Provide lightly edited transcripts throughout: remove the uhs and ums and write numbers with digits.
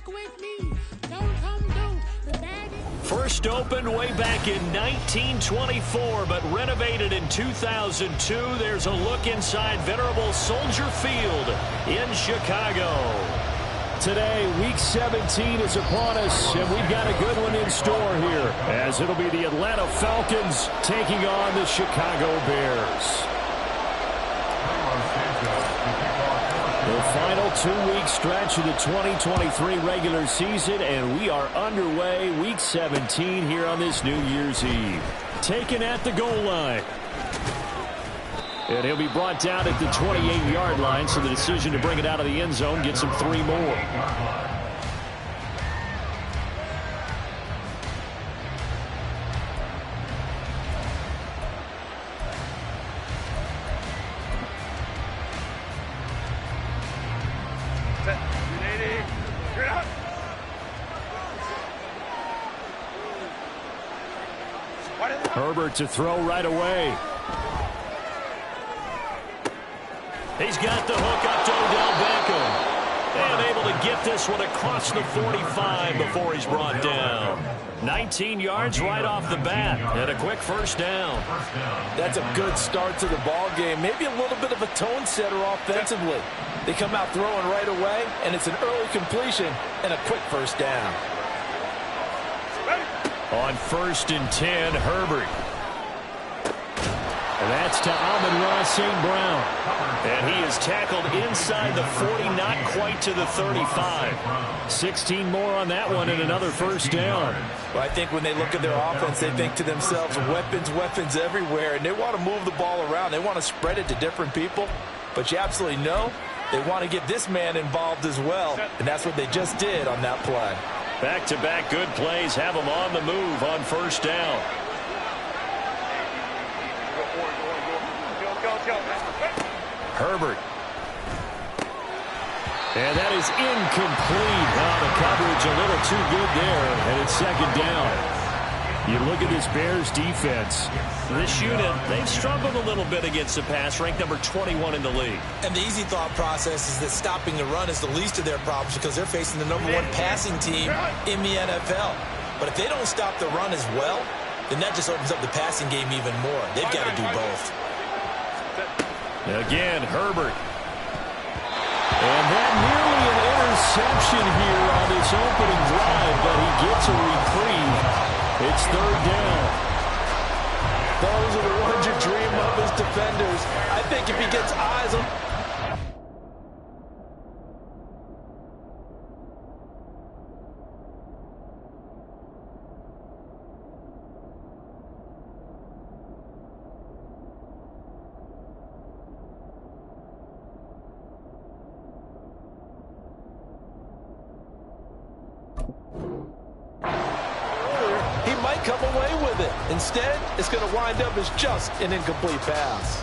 Walk with me. Don't come do the bad. First opened way back in 1924, but renovated in 2002. There's a look inside venerable Soldier Field in Chicago. Today, Week 17 is upon us, and we've got a good one in store here, as it'll be the Atlanta Falcons taking on the Chicago Bears. The final 2-week stretch of the 2023 regular season, and we are underway Week 17 here on this New Year's Eve. Taken at the goal line. And he'll be brought down at the 28-yard line, so the decision to bring it out of the end zone gets him 3 more. Herbert to throw right away. He's got the hook up to Odell Beckham. And able to get this one across the 45 before he's brought down. 19 yards right off the bat. And a quick first down. That's a good start to the ball game. Maybe a little bit of a tone setter offensively. They come out throwing right away, and it's an early completion and a quick first down. On 1st and 10, Herbert. And that's to Amon-Ra St. Brown. And he is tackled inside the 40, not quite to the 35. 16 more on that one and another first down. Well, I think when they look at their offense, they think to themselves, weapons, weapons everywhere, and they want to move the ball around. They want to spread it to different people. But you absolutely know they want to get this man involved as well, and that's what they just did on that play. Back-to-back good plays have them on the move on first down. Herbert. And that is incomplete. Oh, the coverage a little too good there, and it's second down. You look at this Bears defense. This unit, they've struggled a little bit against the pass, ranked number 21 in the league. And the easy thought process is that stopping the run is the least of their problems because they're facing the #1 passing team in the NFL. But if they don't stop the run as well, then that just opens up the passing game even more. They've got to do both. Again, Herbert. And that nearly an interception here on this opening drive, but he gets a reprieve. It's third down. Those are the ones you dream of as defenders. I think if he gets eyes on... come away with it. Instead, it's going to wind up as just an incomplete pass.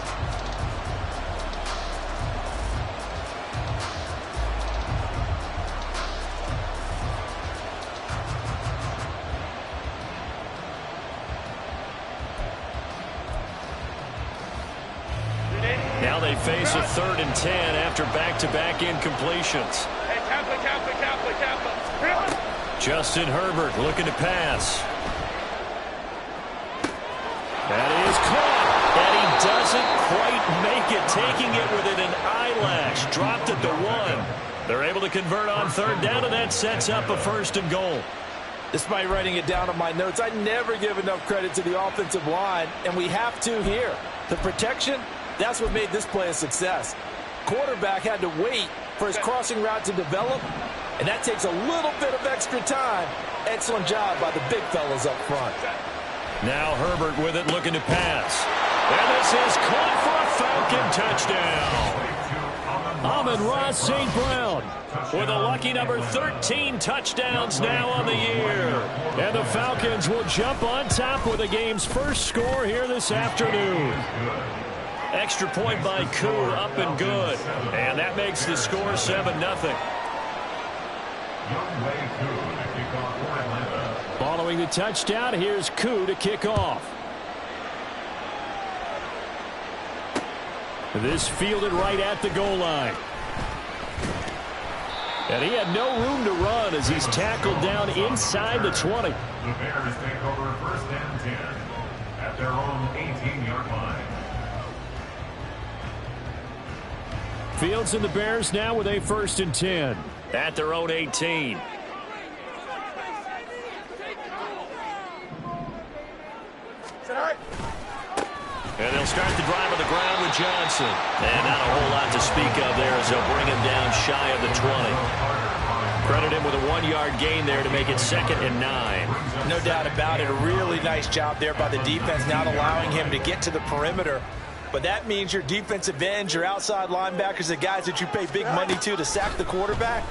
Now they face a 3rd and 10 after back-to-back incompletions. Hey, Kappa. Justin Herbert looking to pass. That is caught, and he doesn't quite make it, taking it within an eyelash. Dropped at the 1. They're able to convert on 3rd down, and that sets up a 1st and goal. Despite writing it down on my notes, I never give enough credit to the offensive line, and we have to here. The protection, that's what made this play a success. Quarterback had to wait for his crossing route to develop, and that takes a little bit of extra time. Excellent job by the big fellas up front. Now Herbert with it, looking to pass. And this is caught for a Falcon touchdown. Amon-Ra St. Brown with a lucky number 13 touchdowns now on the year. And the Falcons will jump on top with the game's first score here this afternoon. Extra point by Koo, up and good. And that makes the score 7-0. Following the touchdown, here's Koo to kick off. This fielded right at the goal line. And he had no room to run run as he's tackled down inside the 20. The Bears take over 1st and 10 at their own 18-yard line. Fields and the Bears now with a 1st and 10 at their own 18. And they'll start the drive on the ground with Johnson. And not a whole lot to speak of there as they'll bring him down shy of the 20. Credit him with a 1-yard gain there to make it 2nd and 9. No doubt about it. A really nice job there by the defense, not allowing him to get to the perimeter. But that means your defensive ends, your outside linebackers, the guys that you pay big money to sack the quarterback,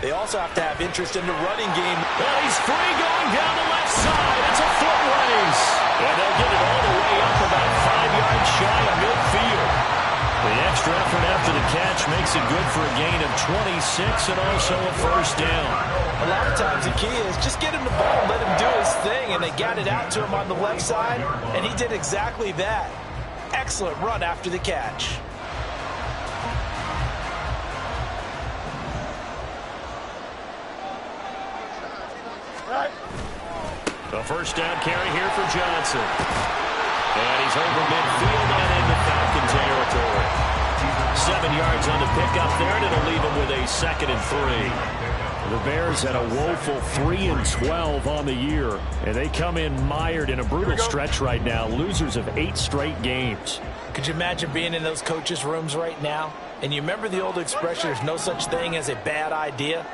they also have to have interest in the running game. Well, he's free going down the left side. It's a foot race. And they'll get it all the way up about 5 yards shy of midfield. The extra effort after the catch makes it good for a gain of 26 and also a 1st down. A lot of times the key is just get him the ball, let him do his thing, and they got it out to him on the left side, and he did exactly that. Excellent run after the catch. The 1st down carry here for Johnson. And he's over midfield and into Falcon territory. 7 yards on the pickup there, and it'll leave him with a 2nd and 3. The Bears had a woeful 3 and 12 on the year, and they come in mired in a brutal stretch right now, losers of 8 straight games. Could you imagine being in those coaches' rooms right now? And you remember the old expression, there's no such thing as a bad idea?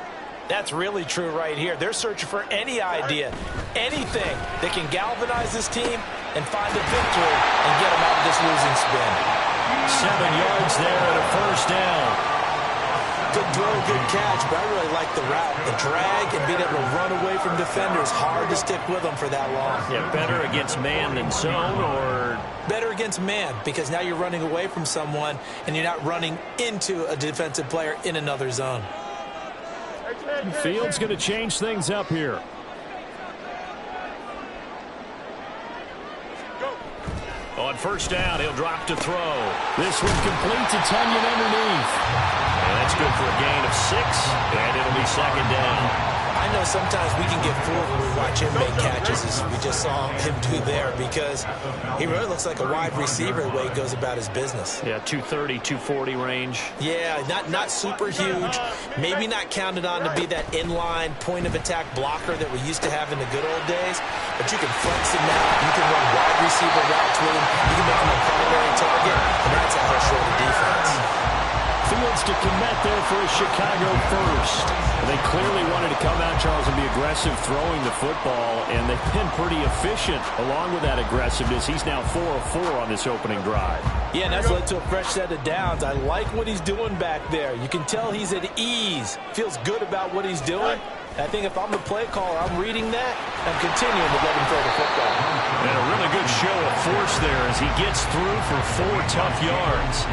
That's really true right here. They're searching for any idea, anything that can galvanize this team and find a victory and get them out of this losing spin. 7 yards there and a 1st down. Good throw, good catch, but I really like the route. The drag and being able to run away from defenders, hard to stick with them for that long. Yeah, better against man than zone, or? Better against man, because now you're running away from someone and you're not running into a defensive player in another zone. Fields going to change things up here. On 1st down, he'll drop to throw. This one complete to Tunyon underneath. And that's good for a gain of 6, and it'll be 2nd down. I know sometimes we can get fooled when we watch him make catches, as we just saw him do there, because he really looks like a wide receiver the way he goes about his business. Yeah, 230, 240 range. Yeah, not super huge, maybe not counted on to be that inline point-of-attack blocker that we used to have in the good old days, but you can flex him out, you can run wide receiver routes with him, you can make him a primary target, and that's how he'll show the defense. Fields to commit there for a Chicago 1st. And they clearly wanted to come out, Charles, and be aggressive throwing the football, and they've been pretty efficient along with that aggressiveness. He's now 4 of 4 on this opening drive. Yeah, and that's led to a fresh set of downs. I like what he's doing back there. You can tell he's at ease, feels good about what he's doing. I think if I'm the play caller, I'm reading that, I'm continuing to let him throw the football. And a really good show of force there as he gets through for 4 tough yards.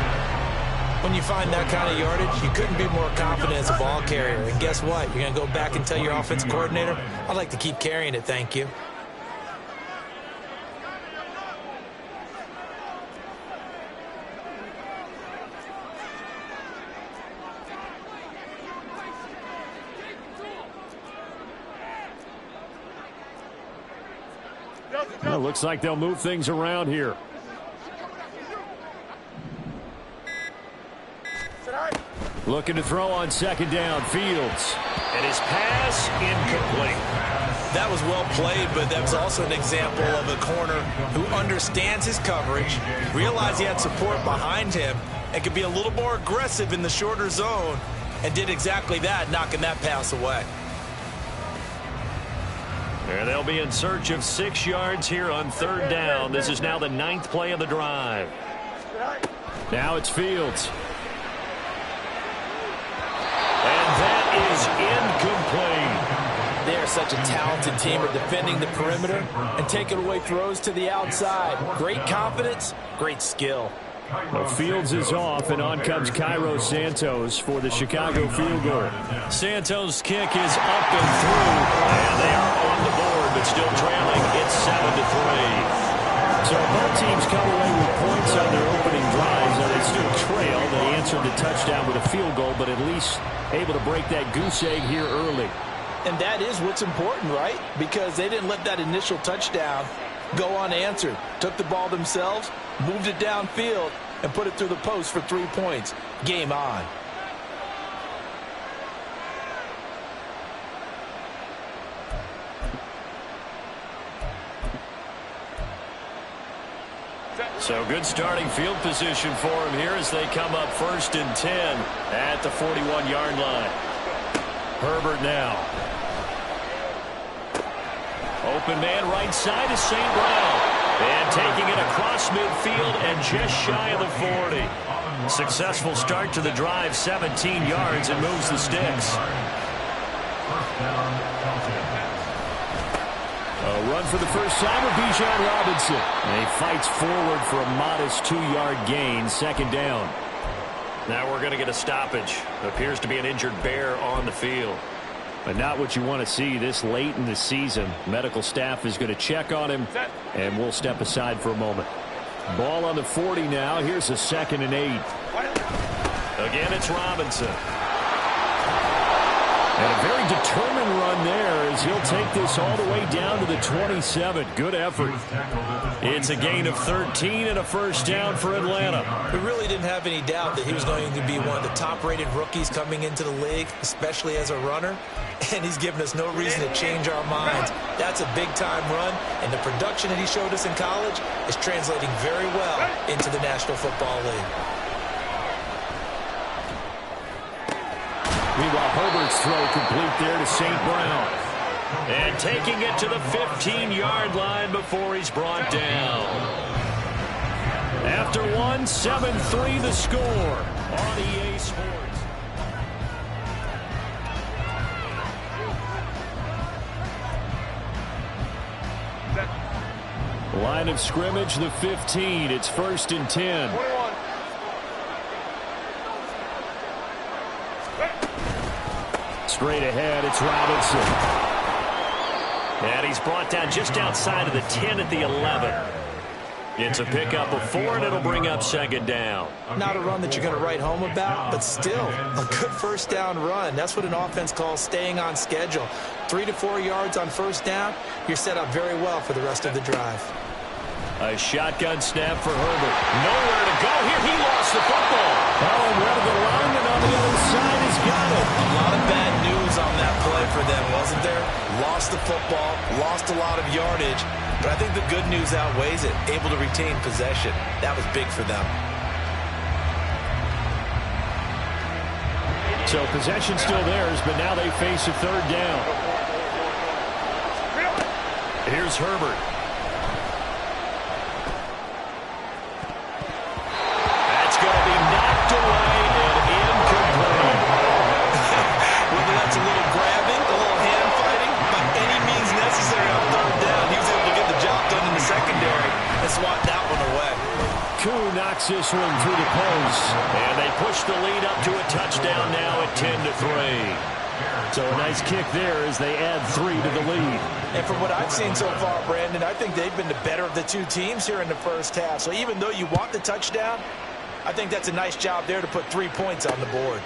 When you find that kind of yardage, you couldn't be more confident as a ball carrier. And guess what? You're going to go back and tell your offensive coordinator, I'd like to keep carrying it, thank you. Well, looks like they'll move things around here. Looking to throw on 2nd down, Fields. And his pass incomplete. That was well played, but that was also an example of a corner who understands his coverage, realized he had support behind him, and could be a little more aggressive in the shorter zone, and did exactly that, knocking that pass away. And they'll be in search of 6 yards here on 3rd down. This is now the 9th play of the drive. Now it's Fields. And that is incomplete. They are such a talented team at defending the perimeter and taking away throws to the outside. Great confidence, great skill. Well, Fields is off, and on comes Cairo Santos for the Chicago field goal. Santos' kick is up and through, and they are on the board, but still trailing. It's 7-3. So both teams come away with points on their opening drives. Now they still trail. They answered the touchdown with a field goal, but at least able to break that goose egg here early. And that is what's important, right? Because they didn't let that initial touchdown go unanswered. Took the ball themselves, moved it downfield, and put it through the post for 3 points. Game on. So good starting field position for him here as they come up 1st and 10 at the 41-yard line. Herbert now. Open man right side is St. Brown. And taking it across midfield and just shy of the 40. Successful start to the drive, 17 yards, and moves the sticks. A run for the first time of Bijan Robinson. And he fights forward for a modest 2-yard gain, 2nd down. Now we're going to get a stoppage. Appears to be an injured Bear on the field. But not what you want to see this late in the season. Medical staff is going to check on him, and we'll step aside for a moment. Ball on the 40 now. Here's a 2nd and 8. Again, it's Robinson. And a very determined run there as he'll take this all the way down to the 27. Good effort. It's a gain of 13 and a first down for Atlanta. We really didn't have any doubt that he was going to be one of the top-rated rookies coming into the league, especially as a runner. And he's given us no reason to change our minds. That's a big-time run, and the production that he showed us in college is translating very well into the National Football League. Meanwhile, Herbert's throw complete there to St. Brown. And taking it to the 15-yard line before he's brought down. After one, 7-3 the score on EA Sports. Line of scrimmage, the 15. It's 1st and 10. Straight ahead, it's Robinson. And he's brought down just outside of the 10 at the 11. It's a pickup of 4, and it'll bring up 2nd down. Not a run that you're going to write home about, but still a good first down run. That's what an offense calls staying on schedule. 3 to 4 yards on first down, you're set up very well for the rest of the drive. A shotgun snap for Herbert. Nowhere to go here. He lost the football. Oh, and one of the linemen on the other side has got it. A lot of bad news on that play for them, wasn't there? Lost the football, lost a lot of yardage, but I think the good news outweighs it. Able to retain possession. That was big for them. So possession still theirs, but now they face a 3rd down. Here's Herbert. Swat that one away. Koo knocks this one through the post. And they push the lead up to a touchdown now at 10-3. So a nice kick there as they add 3 to the lead. And from what I've seen so far, Brandon, I think they've been the better of the two teams here in the first half. So even though you want the touchdown, I think that's a nice job there to put 3 points on the board.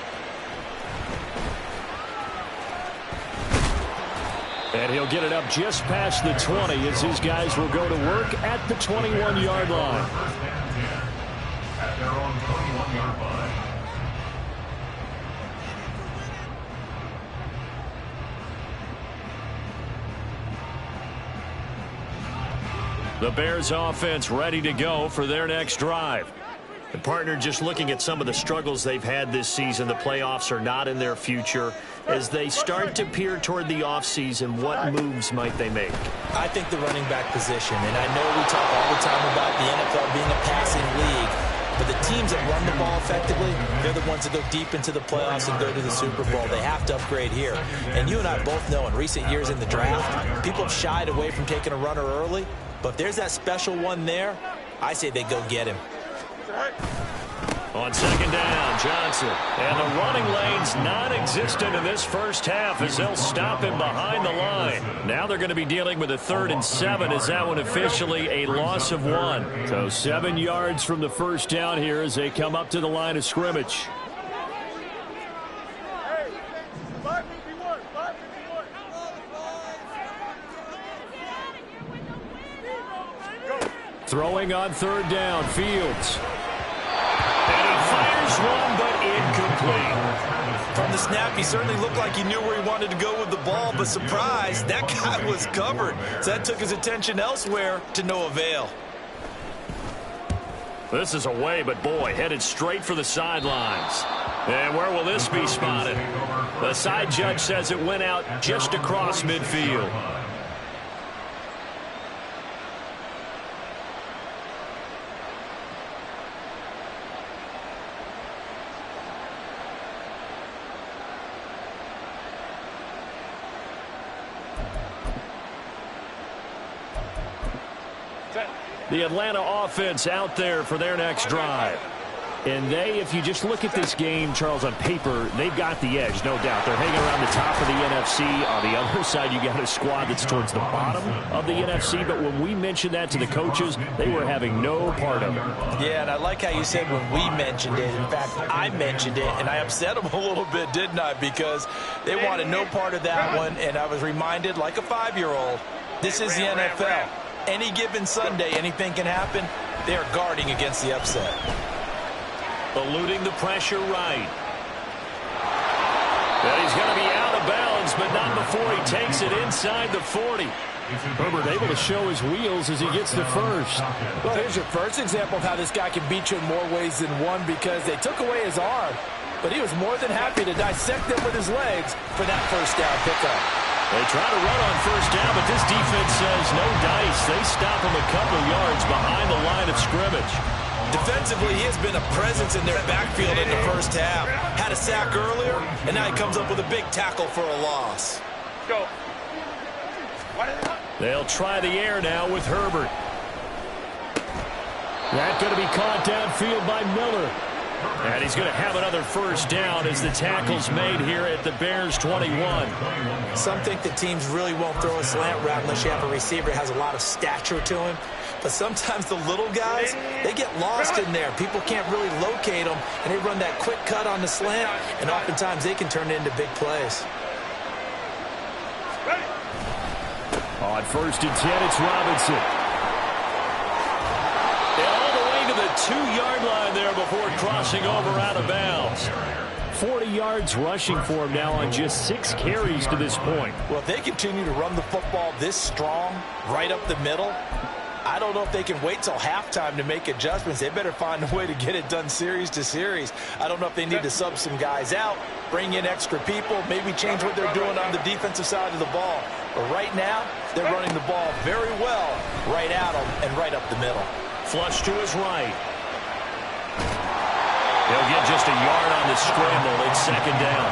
And he'll get it up just past the 20 as his guys will go to work at the 21-yard line. At their own 21-yard line. The Bears offense ready to go for their next drive. The partner, just looking at some of the struggles they've had this season, the playoffs are not in their future. As they start to peer toward the offseason, what moves might they make? I think the running back position, and I know we talk all the time about the NFL being a passing league, but the teams that run the ball effectively, they're the ones that go deep into the playoffs and go to the Super Bowl. They have to upgrade here. And you and I both know in recent years in the draft, people have shied away from taking a runner early, but if there's that special one there, I say they go get him. On 2nd down, Johnson. And the running lane's non-existent in this first half as they'll stop him behind the line. Now they're going to be dealing with a 3rd and 7 as that one officially a loss of 1. So 7 yards from the first down here as they come up to the line of scrimmage. Throwing on third down, Fields. And he fires one, but incomplete. From the snap, he certainly looked like he knew where he wanted to go with the ball, but surprise, that guy was covered. So that took his attention elsewhere to no avail. This is away, but boy, headed straight for the sidelines. And where will this be spotted? The side judge says it went out just across midfield. The Atlanta offense out there for their next drive. And they, if you just look at this game, Charles, on paper, they've got the edge, no doubt. They're hanging around the top of the NFC. On the other side, you got a squad that's towards the bottom of the NFC. But when we mentioned that to the coaches, they were having no part of it. Yeah, and I like how you said when we mentioned it. In fact, I mentioned it, and I upset them a little bit, didn't I? Because they wanted no part of that one, and I was reminded, like a 5-year-old, this is the NFL. Any given Sunday, anything can happen. They are guarding against the upset. Eluding the pressure right. And he's going to be out of bounds, but not before he takes it inside the 40. Herbert able to show his wheels as he gets the first. Well, here's your first example of how this guy can beat you in more ways than one, because they took away his arm, but he was more than happy to dissect them with his legs for that first down pickup. They try to run on first down, but this defense says no dice. They stop him a couple yards behind the line of scrimmage. Defensively, he has been a presence in their backfield in the first half. Had a sack earlier, and now he comes up with a big tackle for a loss. Go. They'll try the air now with Herbert. That's going to be caught downfield by Miller. And he's going to have another first down as the tackle's made here at the Bears 21. Some think that teams really won't throw a slant route unless you have a receiver that has a lot of stature to him. But sometimes the little guys, they get lost in there. People can't really locate them, and they run that quick cut on the slant, and oftentimes they can turn it into big plays. On first and 10, it's Robinson. All the way to the 2-yard line there before crossing over out of bounds. 40 yards rushing for him now on just 6 carries to this point. Well, if they continue to run the football this strong, right up the middle, I don't know if they can wait till halftime to make adjustments. They better find a way to get it done series to series. I don't know if they need to sub some guys out, bring in extra people, maybe change what they're doing on the defensive side of the ball. But right now, they're running the ball very well right at them and right up the middle. Flush to his right. He'll get just a yard on the scramble. It's second down.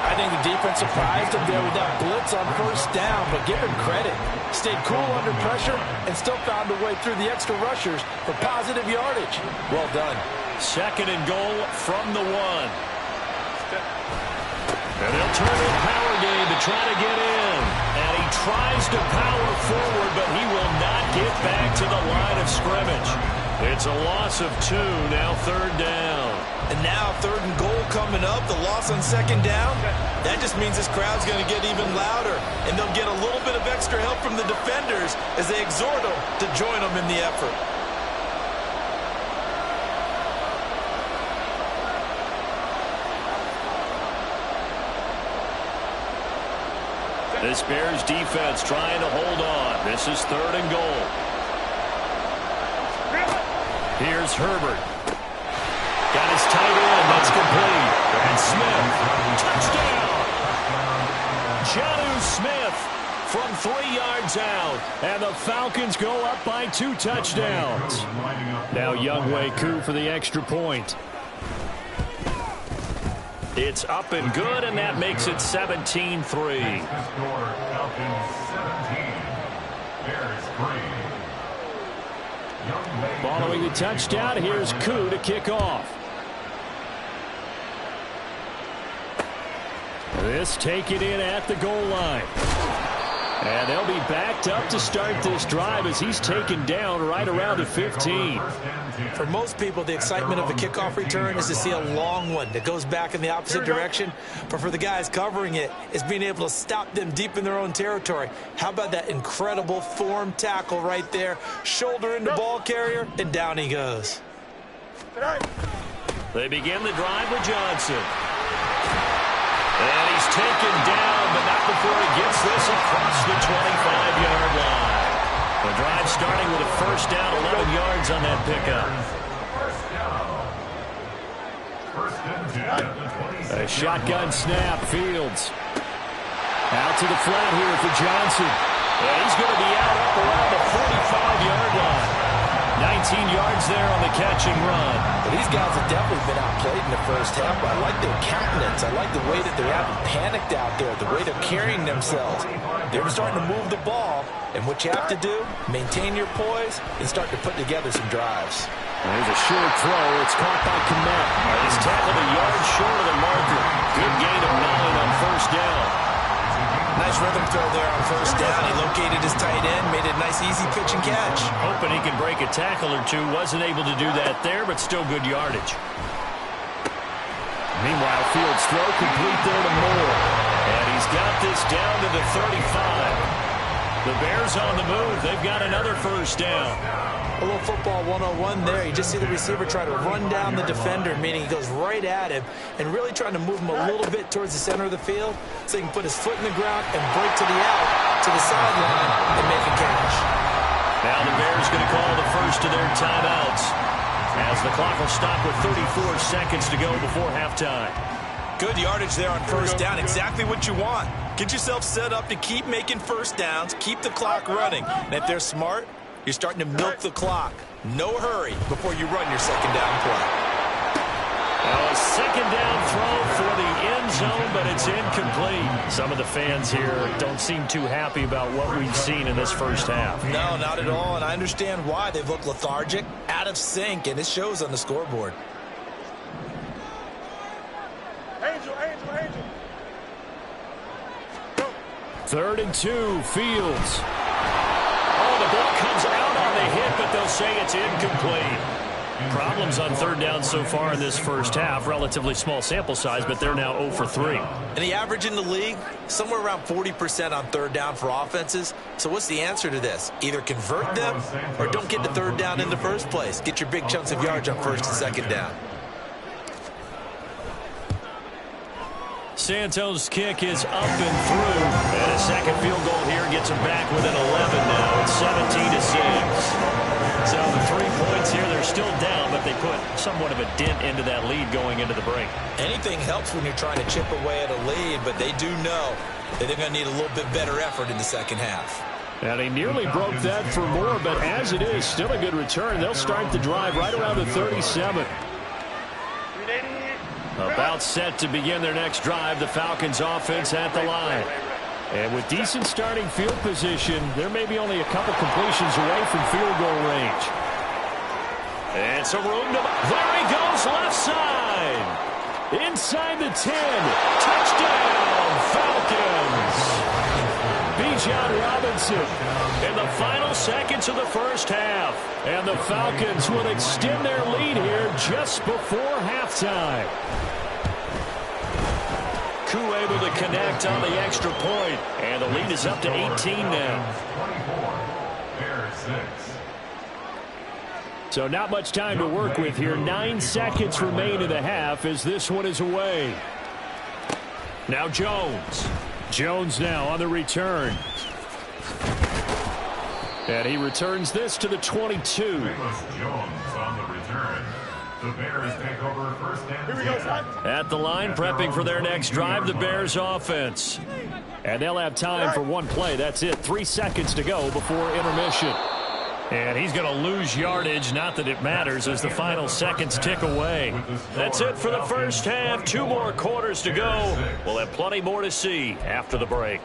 I think the defense surprised him there with that blitz on first down, but give him credit. Stayed cool under pressure and still found a way through the extra rushers for positive yardage. Well done. Second and goal from the 1. And they'll turn in power game to try to get in. And he tries to power forward, but he will not get back to the line of scrimmage. It's a loss of 2, now third down. And now third and goal coming up, the loss on second down. That just means this crowd's going to get even louder, and they'll get a little bit of extra help from the defenders as they exhort them to join them in the effort. This Bears defense trying to hold on. This is third and goal. Here's Herbert. Got his tight end. That's complete. And Smith. Touchdown. Jonnu Smith from 3 yards out. And the Falcons go up by 2 touchdowns. Now Younghoe Koo for the extra point. It's up and good, and that makes it 17-3. Following the touchdown, here's Koo to kick off. This taken in at the goal line. And they'll be backed up to start this drive as he's taken down right around the 15. For most people, the excitement of a kickoff return is to see a long one that goes back in the opposite direction. But for the guys covering it, it's being able to stop them deep in their own territory. How about that incredible form tackle right there? Shoulder into ball carrier, and down he goes. They begin the drive with Johnson. And he's taken down, but not before he gets this across the 25-yard line. The drive starting with a first down, 11 yards on that pickup. A shotgun snap, Fields. Out to the flat here for Johnson. And he's going to be out up around the 45-yard line. 19 yards there on the catch and run. Well, these guys have definitely been outplayed in the first half, but I like their countenance. I like the way that they haven't panicked out there, the way they're carrying themselves. They're starting to move the ball, and what you have to do, maintain your poise and start to put together some drives. There's a short throw. It's caught by Kmet. He's tackled a yard short of the marker. Good gain of 9 on first down. Nice rhythm throw there on first down. He located his tight end, made it a nice, easy pitch and catch. Hoping he can break a tackle or two. Wasn't able to do that there, but still good yardage. Meanwhile, Fields' throw complete there to Moore. And he's got this down to the 35. The Bears on the move. They've got another first down. A little football 101 there. You just see the receiver try to run down the defender, meaning he goes right at him and really trying to move him a little bit towards the center of the field so he can put his foot in the ground and break to the out, to the sideline, and make a catch. Now the Bears going to call the first of their timeouts as the clock will stop with 34 seconds to go before halftime. Good yardage there on first down. Exactly what you want. Get yourself set up to keep making first downs, keep the clock running. And if they're smart, you're starting to milk the clock. No hurry before you run your second down play. A second down throw for the end zone, but it's incomplete. Some of the fans here don't seem too happy about what we've seen in this first half. No, not at all, and I understand why. They've looked lethargic, out of sync, and it shows on the scoreboard. Angel. 3rd and 2, Fields. Oh, the ball comes out on the hit, but they'll say it's incomplete. Problems on third down so far in this first half. Relatively small sample size, but they're now 0 for 3. And the average in the league, somewhere around 40% on third down for offenses. So what's the answer to this? Either convert them or don't get to third down in the first place. Get your big chunks of yards on first and second down. Santos' kick is up and through. And a second field goal here gets them back within 11 now. It's 17-6. So the 3 points here, they're still down, but they put somewhat of a dent into that lead going into the break. Anything helps when you're trying to chip away at a lead, but they do know that they're going to need a little bit better effort in the second half. And he nearly broke that for more, but as it is, still a good return. They'll start the drive right around the 37. About set to begin their next drive, the Falcons offense at the line. And with decent starting field position, there may be only a couple completions away from field goal range. And some room to... There he goes, left side. Inside the 10. Touchdown, Falcons. Bijan Robinson in the final seconds of the first half. And the Falcons will extend their lead here just before halftime. Koo able to connect on the extra point, and the lead is up to 18 now. 24, Bears 6. So not much time to work with here. 9 seconds remain in the half as this one is away. Now Jones. Jones now on the return. And he returns this to the 22. Nicholas Jones on the return. The Bears take over first and 10. At the line, prepping for their next drive, the Bears offense. And they'll have time for one play. That's it. 3 seconds to go before intermission. And he's going to lose yardage. Not that it matters as the final seconds tick away. That's it for the first half. 2 more quarters to go. We'll have plenty more to see after the break.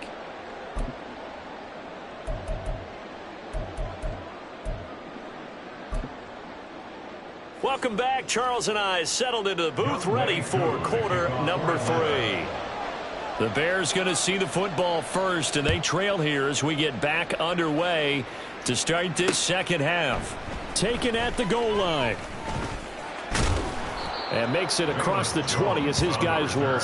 Welcome back. Charles and I settled into the booth, ready for quarter number 3. The Bears going to see the football first, and they trail here as we get back underway to start this second half. Taken at the goal line. And makes it across the 20 as his guys will...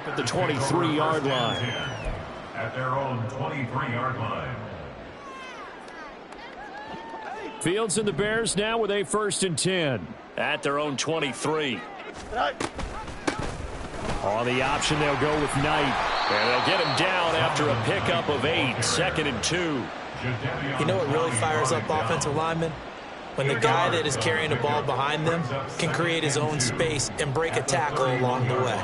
at the 23-yard line. At their own 23-yard line. Fields and the Bears now with a 1st and 10 at their own 23. On the option, they'll go with Knight. And they'll get him down after a pickup of 8, 2nd and 2. You know what really fires up offensive linemen? When the guy that is carrying the ball behind them can create his own space and break a tackle along the way.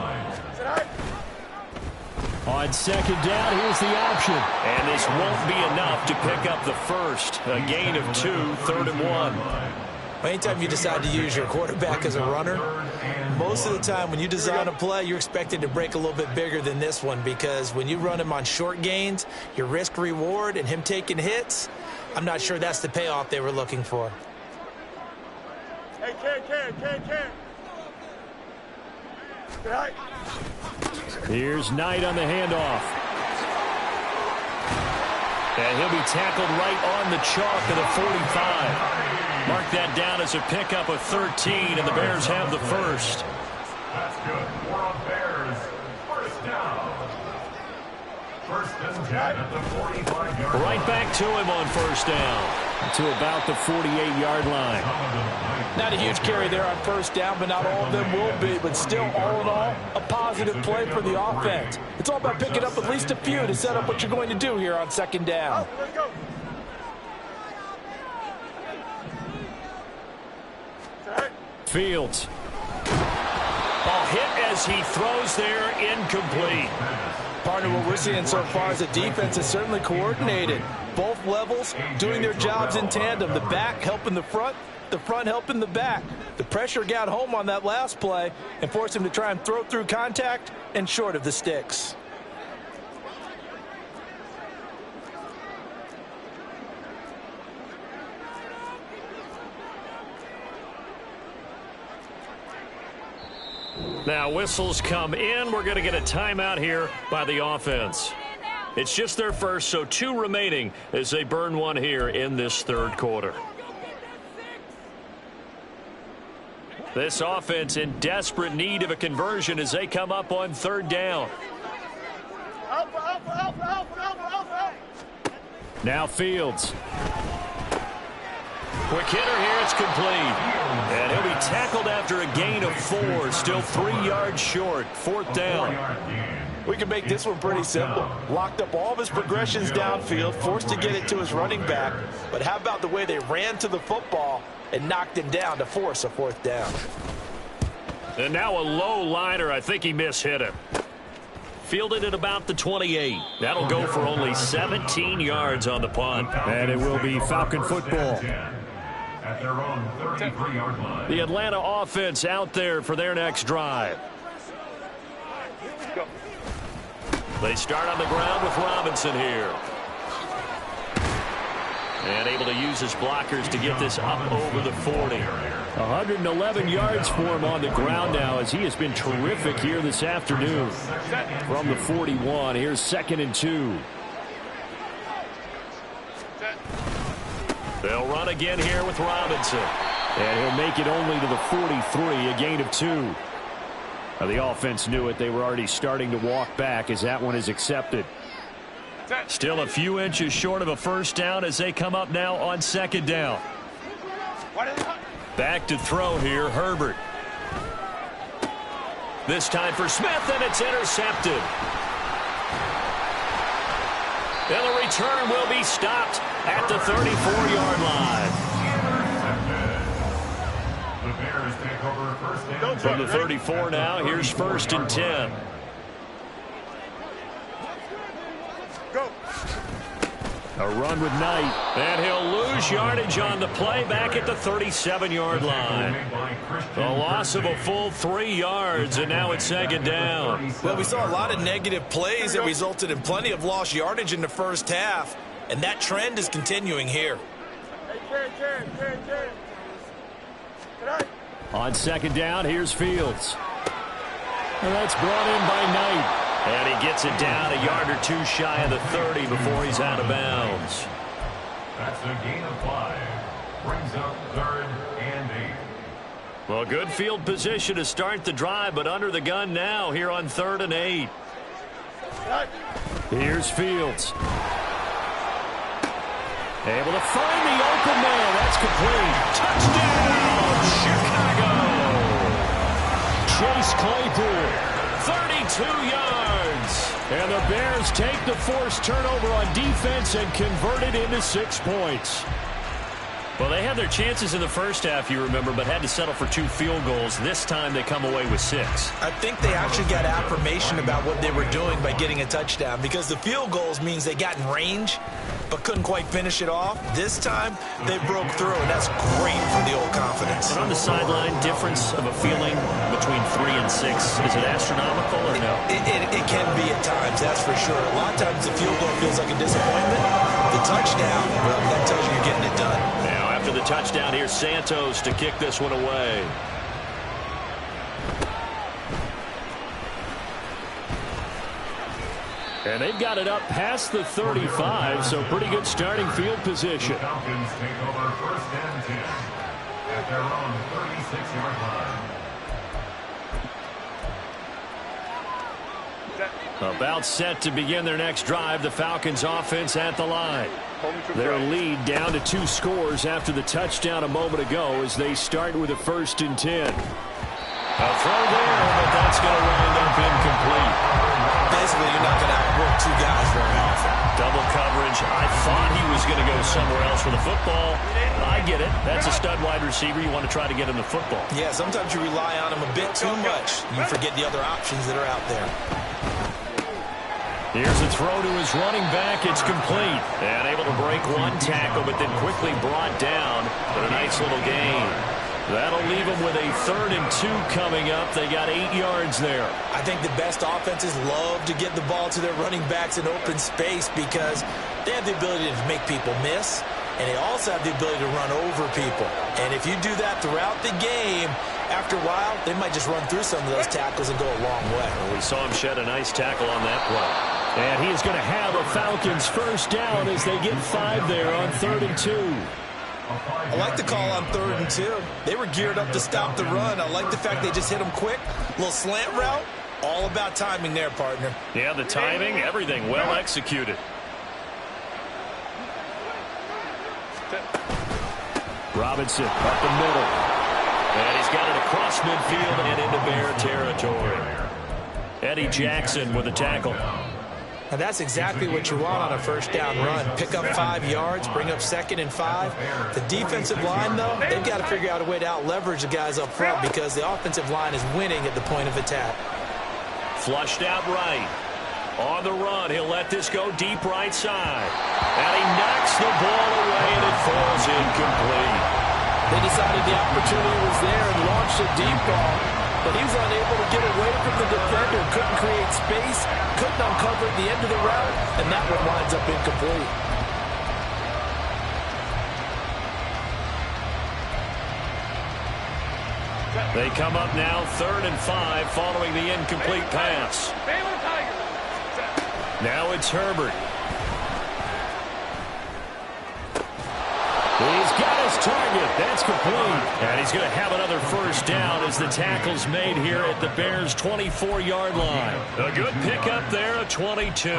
On 2nd down, here's the option. And this won't be enough to pick up the first. A gain of 2, 3rd and 1. Anytime you decide to use your quarterback as a runner, most of the time when you design a play, you're expected to break a little bit bigger than this one, because when you run him on short gains, your risk-reward and him taking hits, I'm not sure that's the payoff they were looking for. Hey, Ken. Here's Knight on the handoff. And he'll be tackled right on the chalk of the 45. Mark that down as a pickup of 13, and the Bears have the first. That's good. 4 on Bears. First down. 1st and 10 at the 45-yard line. Right back to him on 1st down. To about the 48-yard line. Not a huge carry there on 1st down, but not all of them will be. But still, all in all, a positive play for the offense. It's all about picking up at least a few to set up what you're going to do here on 2nd down. Let's go. Fields. Ball hit as he throws there, incomplete. Partner, what we're seeing so far is the defense is certainly coordinated. Both levels doing their jobs in tandem. The back helping the front helping the back. The pressure got home on that last play and forced him to try and throw through contact and short of the sticks. Now whistles come in. We're going to get a timeout here by the offense. It's just their first, so 2 remaining as they burn one here in this 3rd quarter. This offense in desperate need of a conversion as they come up on 3rd down. Now Fields. Quick hitter here, it's complete. And he'll be tackled after a gain of 4, still 3 yards short, 4th down. We can make this one pretty simple. Locked up all of his progressions downfield, forced to get it to his running back. But how about the way they ran to the football and knocked him down to force a 4th down? And now a low liner. I think he mishit him. Fielded at about the 28. That'll go for only 17 yards on the punt. And it will be Falcon football. At their own 33-yard line. The Atlanta offense out there for their next drive. They start on the ground with Robinson here. And able to use his blockers to get this up over the 40. 111 yards for him on the ground now as he has been terrific here this afternoon. From the 41, here's 2nd and 2. They'll run again here with Robinson. And he'll make it only to the 43, a gain of 2. Now the offense knew it. They were already starting to walk back as that one is accepted. Still a few inches short of a 1st down as they come up now on 2nd down. Back to throw here, Herbert. This time for Smith, and it's intercepted. And the return will be stopped at the 34-yard line. The Bears take over first and From the 34 now, here's 1st and 10. Go. A run with Knight. And he'll lose yardage on the play back at the 37-yard line. The loss of a full 3 yards, and now it's 2nd down. Well, we saw a lot of negative plays that resulted in plenty of lost yardage in the first half, and that trend is continuing here. Hey, Ken. On 2nd down, here's Fields. And that's brought in by Knight. And he gets it down a yard or 2 shy of the 30 before he's out of bounds. That's a gain of 5. Brings up 3rd and 8. Well, good field position to start the drive, but under the gun now here on 3rd and 8. Here's Fields. Able to find the open man. That's complete. Touchdown, Chicago. Chase Claypool. 32 yards. And the Bears take the forced turnover on defense and convert it into 6 points. Well, they had their chances in the first half, you remember, but had to settle for 2 field goals. This time they come away with 6. I think they actually got affirmation about what they were doing by getting a touchdown, because the field goals means they got in range but couldn't quite finish it off. This time they broke through, and that's great for the old confidence. And on the sideline, difference of a feeling between 3 and 6, is it astronomical or no? It can be at times, that's for sure. A lot of times the field goal feels like a disappointment. The touchdown, well, that tells you you're getting it done. Now after the touchdown, here's Santos to kick this one away. And they've got it up past the 35, so pretty good starting field position. The Falcons take over 1st and 10 at their own 36-yard line. About set to begin their next drive, the Falcons offense at the line. Their lead down to 2 scores after the touchdown a moment ago as they start with a 1st and 10. A throw there, but that's going to wind up incomplete. Basically, you're not going to outwork 2 guys very often. Double coverage. I thought he was going to go somewhere else for the football. I get it. That's a stud wide receiver. You want to try to get him the football. Yeah, sometimes you rely on him a bit too much. You forget the other options that are out there. Here's a throw to his running back. It's complete. And able to break 1 tackle, but then quickly brought down. But a nice little gain. That'll leave them with a 3rd and 2 coming up. They got 8 yards there. I think the best offenses love to get the ball to their running backs in open space because they have the ability to make people miss, and they also have the ability to run over people. And if you do that throughout the game, after a while, they might just run through some of those tackles and go a long way. Well, we saw him shed a nice tackle on that play. And he is going to have a Falcons 1st down as they get 5 there on 3rd and 2. I like the call on 3rd and 2. They were geared up to stop the run. I like the fact they just hit them quick. Little slant route. All about timing there, partner. Yeah, the timing, everything well executed. Robinson up the middle. And he's got it across midfield and into Bear territory. Eddie Jackson with a tackle. Now that's exactly what you want on a 1st down run. Pick up 5 yards, bring up 2nd and 5. The defensive line, though, they've got to figure out a way to out-leverage the guys up front because the offensive line is winning at the point of attack. Flushed out right. On the run, he'll let this go deep right side. And he knocks the ball away, and it falls incomplete. They decided the opportunity was there and launched a deep ball, but he was unable to get away from the defender, couldn't create space, couldn't uncover at the end of the route, and that one winds up incomplete. They come up now 3rd and 5 following the incomplete pass. Now it's Herbert. He's got his target. That's complete. And he's going to have another 1st down as the tackle's made here at the Bears' 24-yard line. A good pickup there at 22.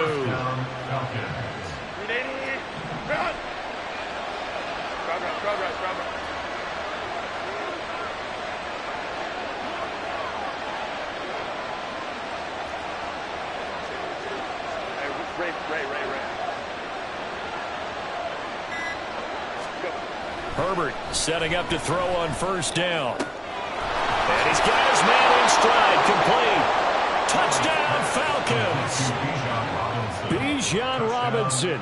Ray. Herbert setting up to throw on first down. And he's got his man in stride, complete. Touchdown, Falcons. Bijan Robinson.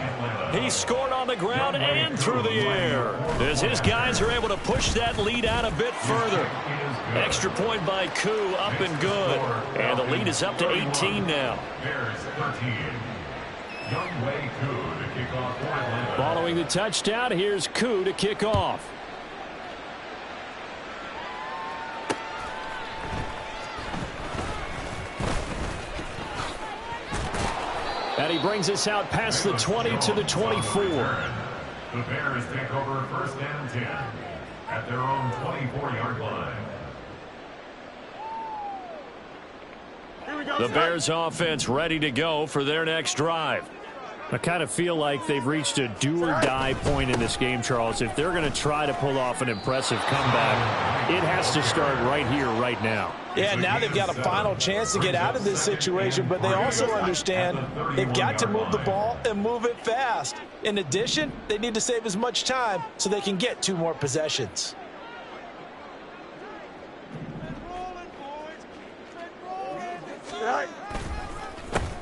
He scored on the ground and through the air as his guys are able to push that lead out a bit further. Extra point by Koo, up and good. And the lead is up to 18 now. Following the touchdown, here's Koo to kick off. And he brings us out past the 20 to the 24. The Bears take over first and 10 at their own 24-yard line. The Bears offense ready to go for their next drive. I kind of feel like they've reached a do-or-die point in this game, Charles. If they're going to try to pull off an impressive comeback, it has to start right here, right now. Yeah, now they've got a final chance to get out of this situation, but they also understand they've got to move the ball and move it fast. In addition, they need to save as much time so they can get 2 more possessions.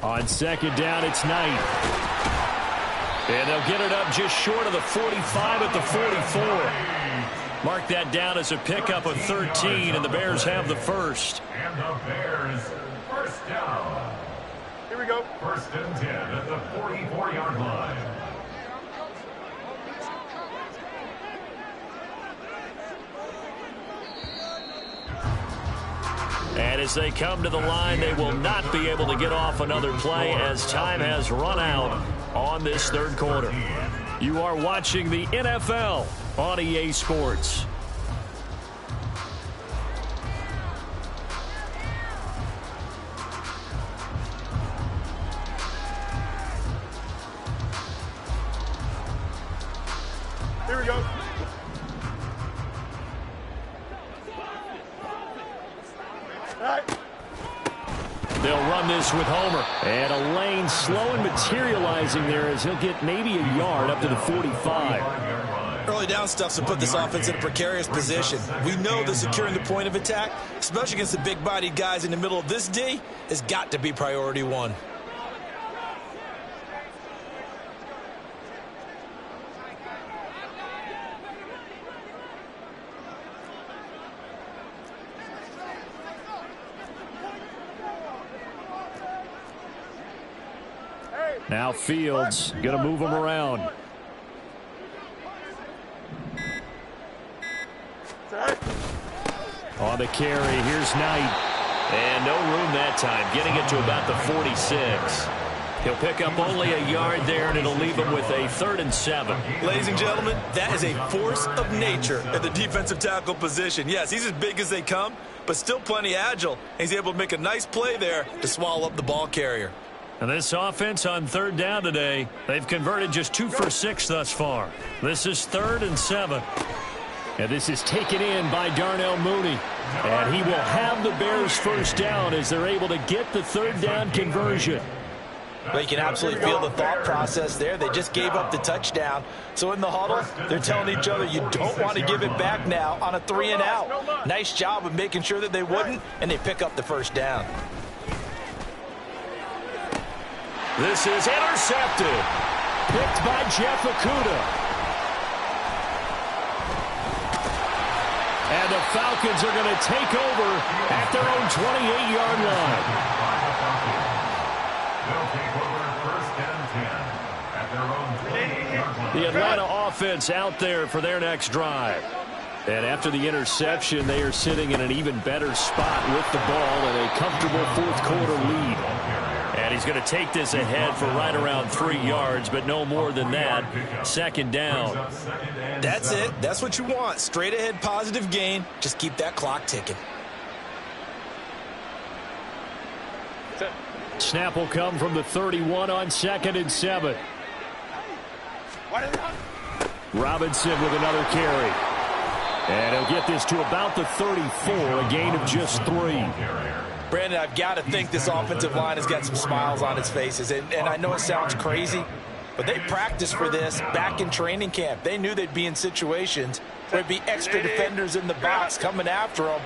On second down, it's Knight. And they'll get it up just short of the 45 at the 44. Mark that down as a pickup of 13, and the Bears have the first. And the Bears first down. Here we go. First and 10 at the 44-yard line. And as they come to the line, they will not be able to get off another play as time has run out on this third quarter. You are watching the NFL on EA Sports. Here we go. They'll run this with Homer. And a lane slow and materializing there as he'll get maybe a yard up to the 45. Early down stuff's to put this offense in a precarious position. We know that securing the point of attack, especially against the big-bodied guys in the middle of this D, has got to be priority one. Now Fields going to move him around. On the carry, here's Knight. And no room that time, getting it to about the 46. He'll pick up only a yard there, and it'll leave him with a 3rd and 7. Ladies and gentlemen, that is a force of nature at the defensive tackle position. Yes, he's as big as they come, but still plenty agile. He's able to make a nice play there to swallow up the ball carrier. And this offense on 3rd down today, they've converted just 2 for 6 thus far. This is 3rd and 7. And this is taken in by Darnell Mooney. And he will have the Bears first down as they're able to get the 3rd down conversion. Well, you can absolutely feel the thought process there. They just gave up the touchdown. So in the huddle, they're telling each other, you don't want to give it back now on a 3 and out. Nice job of making sure that they wouldn't, and they pick up the first down. This is intercepted. Picked by Jeff Okudah. And the Falcons are going to take over at their own 28-yard line. They'll take over first and 10 at their own 28-yard line. The Atlanta offense out there for their next drive. And after the interception, they are sitting in an even better spot with the ball and a comfortable 4th quarter lead. And he's going to take this ahead for right around 3 yards, but no more than that. 2nd down. That's it. That's what you want. Straight ahead positive gain. Just keep that clock ticking. Snap will come from the 31 on 2nd and 7. Robinson with another carry. And he'll get this to about the 34, a gain of just 3. Brandon, I've got to think this offensive line has got some smiles on its faces. And I know it sounds crazy, But they practiced for this back in training camp. They knew they'd be in situations where there'd be extra defenders in the box coming after them,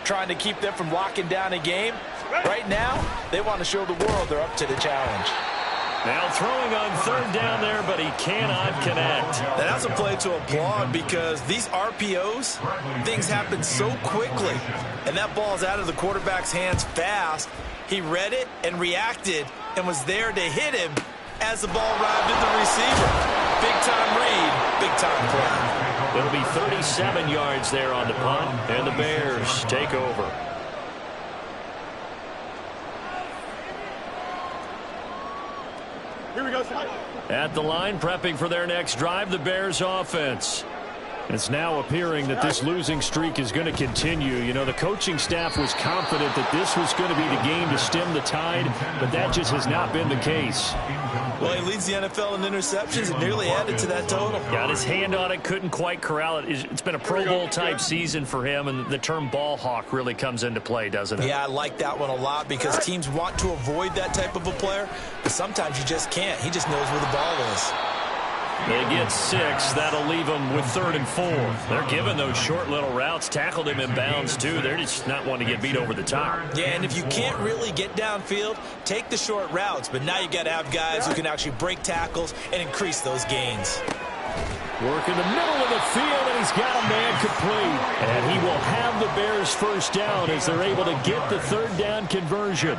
trying to keep them from locking down a game. Right now, they want to show the world they're up to the challenge. Now throwing on third down there, but he cannot connect. And that's a play to applaud because these RPOs, things happen so quickly. And that ball's out of the quarterback's hands fast. He read it and reacted and was there to hit him as the ball arrived at the receiver. Big-time read, big-time play. It'll be 37 yards there on the punt, and the Bears take over. Here we go. At the line, prepping for their next drive, the Bears offense. It's now appearing that this losing streak is going to continue. You know, the coaching staff was confident that this was going to be the game to stem the tide, but that just has not been the case. Well, he leads the NFL in interceptions and nearly added to that total. Got his hand on it, couldn't quite corral it. It's been a Pro Bowl-type season for him, and the term ball hawk really comes into play, doesn't it? Yeah, I like that one a lot because teams want to avoid that type of a player, but sometimes you just can't. He just knows where the ball is. They get 6. That'll leave them with 3rd and 4. They're giving those short little routes. Tackled him in bounds, too. They're just not wanting to get beat over the top. Yeah, and if you can't really get downfield, take the short routes. But now you got to have guys who can actually break tackles and increase those gains. Work in the middle of the field, and he's got a man complete. And he will have the Bears first down as they're able to get the third down conversion.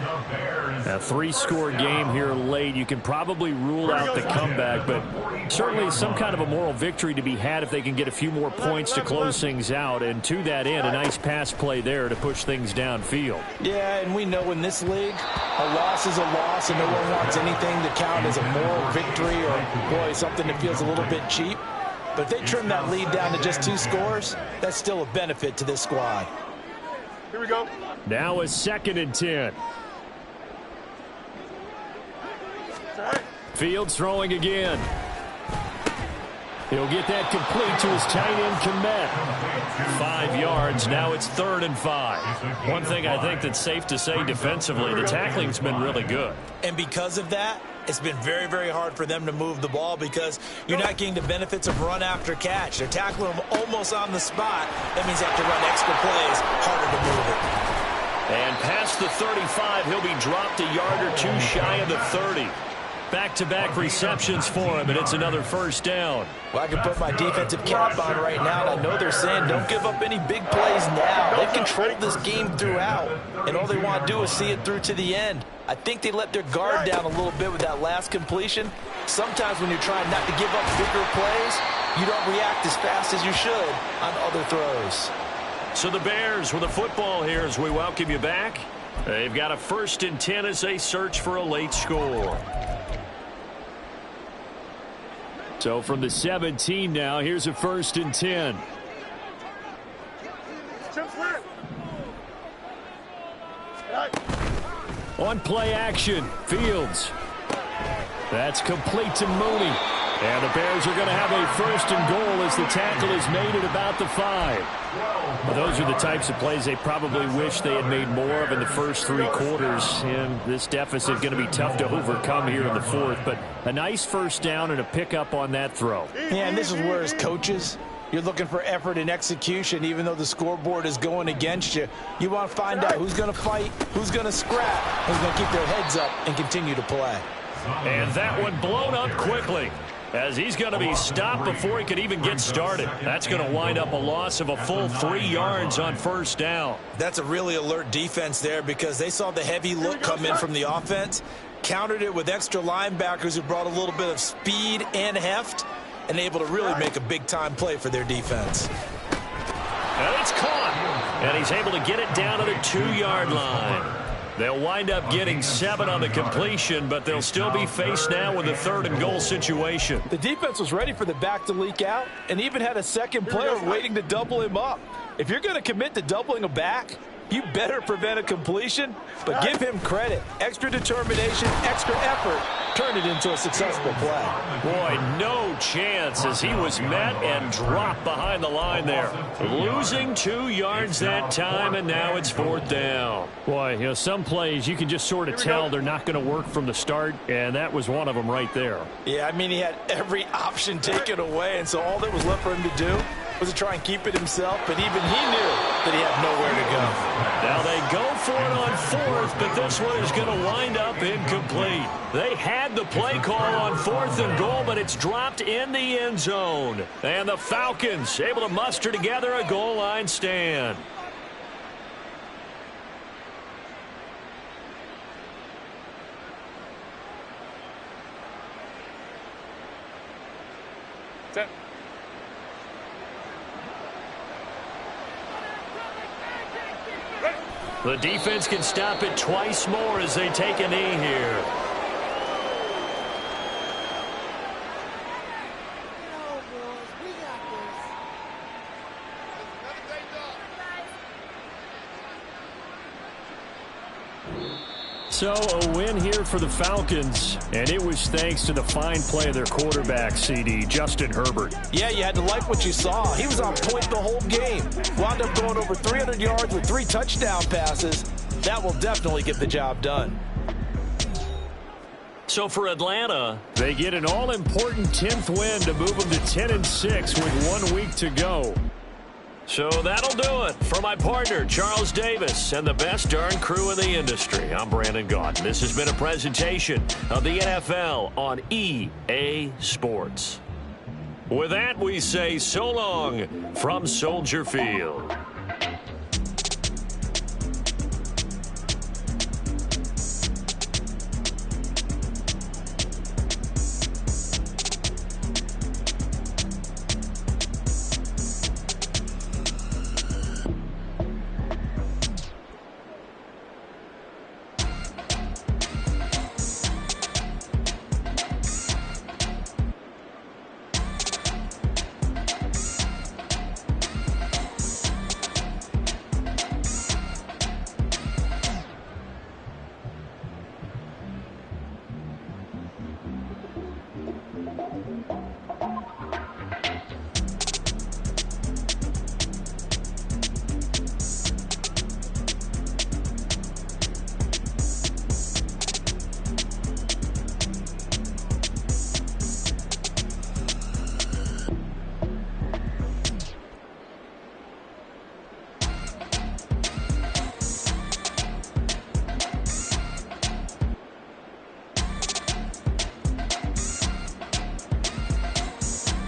A 3-score game here late. You can probably rule out the comeback, but certainly some kind of a moral victory to be had if they can get a few more points to close things out. And to that end, a nice pass play there to push things downfield. Yeah, and we know in this league, a loss is a loss, and no one wants anything to count as a moral victory or, boy, something that feels a little bit cheap. But if they trim that lead down to just 2 scores, that's still a benefit to this squad. Here we go. Now a 2nd and 10. Fields throwing again. He'll get that complete to his tight end, Komet. 5 yards. Now it's 3rd and 5. One thing I think that's safe to say defensively, the tackling's been really good. And because of that, it's been very, very hard for them to move the ball because you're not getting the benefits of run after catch. They're tackling them almost on the spot. That means they have to run extra plays, harder to move it. And past the 35, he'll be dropped a yard or 2 shy of the 30. Back-to-back receptions for him, and it's another first down. Well, I can put my defensive cap on right now, and I know they're saying don't give up any big plays now. They've controlled this game throughout, and all they want to do is see it through to the end. I think they let their guard down a little bit with that last completion. Sometimes when you're trying not to give up bigger plays, you don't react as fast as you should on other throws. So the Bears with a football here as we welcome you back. They've got a 1st and 10 as they search for a late score. So from the 17 now, here's a 1st and 10. On play action, Fields. That's complete to Mooney. And the Bears are going to have a 1st and goal as the tackle is made at about the 5. Well, those are the types of plays they probably wish they had made more of in the first 3 quarters. And this deficit going to be tough to overcome here in the 4th. But a nice first down and a pickup on that throw. Yeah, and this is where as coaches, you're looking for effort and execution, even though the scoreboard is going against you. You want to find out who's going to fight, who's going to scrap, who's going to keep their heads up and continue to play. And that one blown up quickly, as he's going to be stopped before he could even get started. That's going to wind up a loss of a full 3 yards on first down. That's a really alert defense there because they saw the heavy look come in from the offense, countered it with extra linebackers who brought a little bit of speed and heft, and able to really make a big-time play for their defense. And it's caught, and he's able to get it down to the 2-yard line. They'll wind up getting 7 on the completion, but they'll still be faced now with a 3rd and goal situation. The defense was ready for the back to leak out and even had a second player waiting to double him up. If you're going to commit to doubling a back, you better prevent a completion, but give him credit. Extra determination, extra effort, turned it into a successful play. Boy, no chance as he was met and dropped behind the line there. Losing 2 yards that time, and now it's 4th down. Boy, you know, some plays you can just sort of tell they're not going to work from the start, and that was one of them right there. Yeah, I mean, he had every option taken away, and so all that was left for him to do was to try and keep it himself, but even he knew that he had nowhere to go. Now they go for it on 4th, but this one is going to wind up incomplete. They had the play call on 4th and goal, but it's dropped in the end zone. And the Falcons able to muster together a goal line stand. The defense can stop it twice more as they take a knee here. So a win here for the Falcons, and it was thanks to the fine play of their quarterback, CD, Justin Herbert. Yeah, you had to like what you saw. He was on point the whole game. Wound up going over 300 yards with 3 touchdown passes. That will definitely get the job done. So for Atlanta, they get an all-important 10th win to move them to 10-6 with 1 week to go. So that'll do it. For my partner, Charles Davis, and the best darn crew in the industry, I'm Brandon Gaudin. This has been a presentation of the NFL on EA Sports. With that, we say so long from Soldier Field.